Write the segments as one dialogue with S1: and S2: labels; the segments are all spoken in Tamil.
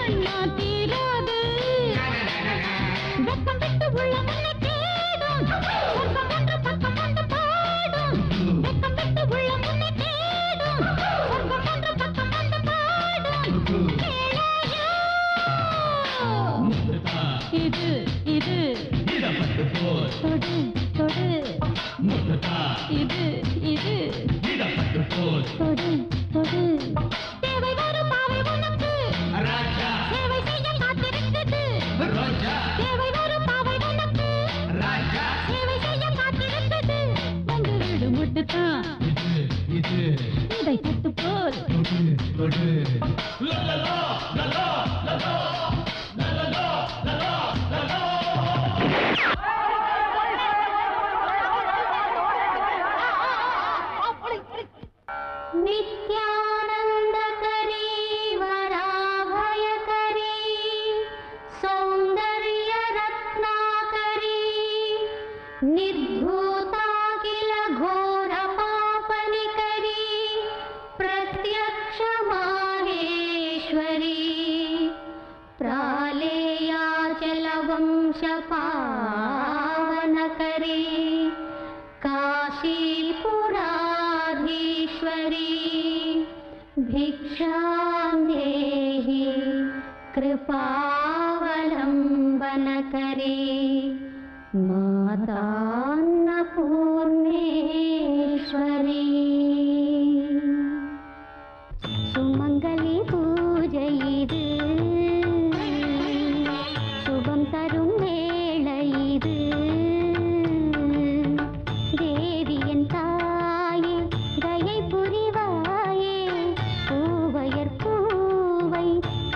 S1: கண்ணா தீராது வெக்கம் விட்டு உள்ள முன்னை தேடும் சொர்க்கம் ஒன்று பக்கம் ஒன்று பாடும் வெக்கம் விட்டு உள்ள முன்னை தேடும் சொர்க்கம் ஒன்று பக்கம் ஒன்று பாடும் கேளாயோ இது இது
S2: இடப்பட்டு போர்
S1: தொடு தொடு
S2: முட்டதா
S1: இது இது
S2: இடப்பட்டு போர்
S1: தொடு தொடு தேவை வரும் பாவை உனக்கு
S2: ராஜா
S1: சேவை செய்ய காத்திருக்குது
S2: ரோஜா
S1: தேவை வரும் பாவை உனக்கு
S2: ராஜா
S1: சேவை செய்ய காத்திருக்குது வந்து விடு முட்டுத்தான்
S2: இது
S1: இதை தட்டு போல்
S2: தொடு தொடு லலலா லலா லலா லலலா லலா லலா
S1: नित्यानन्दकरी वराभयकरी सौन्दर्यरत्नाकरी निर्धूताखिल घोरपापनिकरी प्रत्यक्ष माहेश्वरी प्रालेयाचलवंशपावनकरी काशीपुराधीश्वरी भिक्षां देहि कृपावलम्बनकरी मातान्नपूर्णेश्वरी सुमंगली पूजै इदु शुभं तरुं वेळै इदु தேவியன் தாயே தயை புரிவாயே பூவையர் பூவை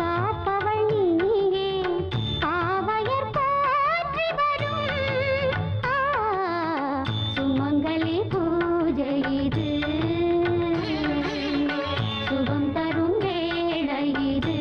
S1: காப்பவள் நீயே காவையர் போற்றி வரும் சுமங்கலி பூஜை இது சுபம் தரும் வேளை இது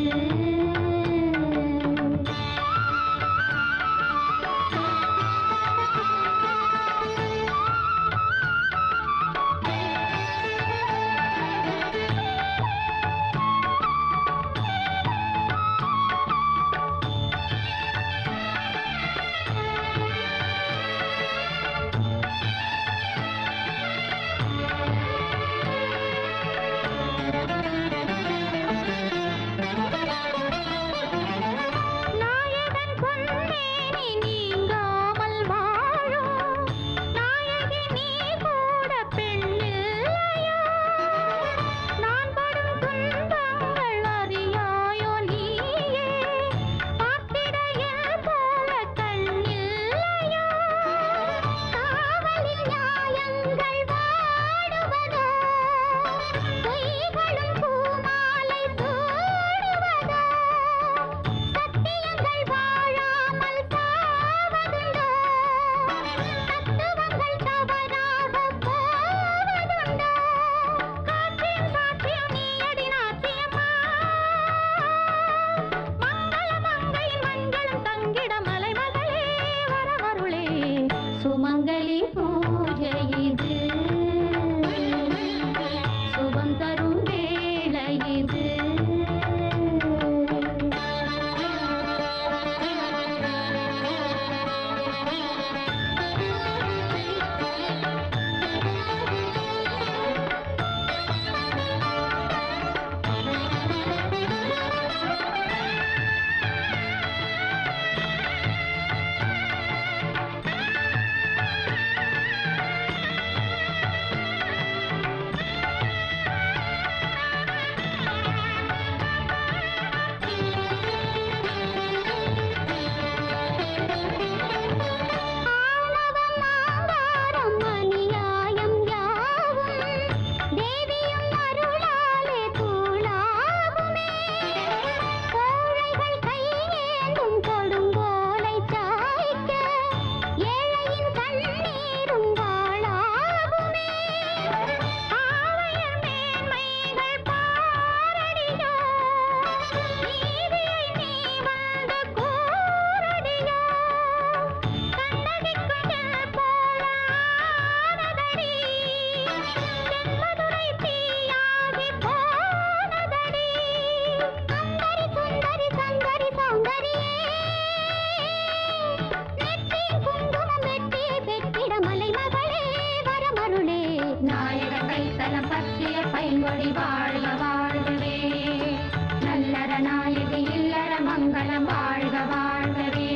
S1: மங்களம் வாழ்க வாழ்கவே.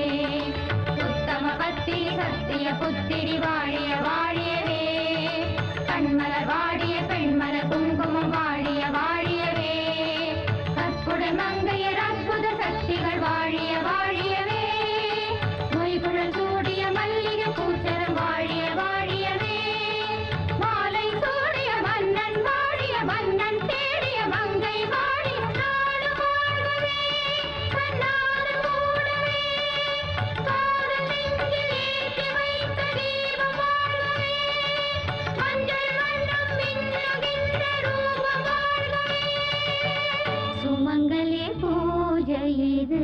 S1: உத்தம பத்தினி சத்திய புத்திரி வாழிய வாழியவே. கண்மலர் வாடிய பெண்மலர் குங்குமம் வாழிய வாழியவே. கற்புடன் மங்கையர் அற்புத சக்திகள் வாழிய வாழியவே. மொய்குழல் சூடிய மல்லிகை பூச்சரம் வாழிய வாழியவே. மாலை சூடிய மன்னன் வாழிய மன்னன் தேடிய மங்கை வாழிய நாடு வாழ்கவே. கண்ணாறு மூடவே காதல் நெஞ்சில் ஏற்றி வைத்த தீபம் வாழ்கவே. மஞ்சள் வண்ணம் மின்னுகின்ற ரூபம் வாழ்கவே. சுமங்கலி பூஜை இது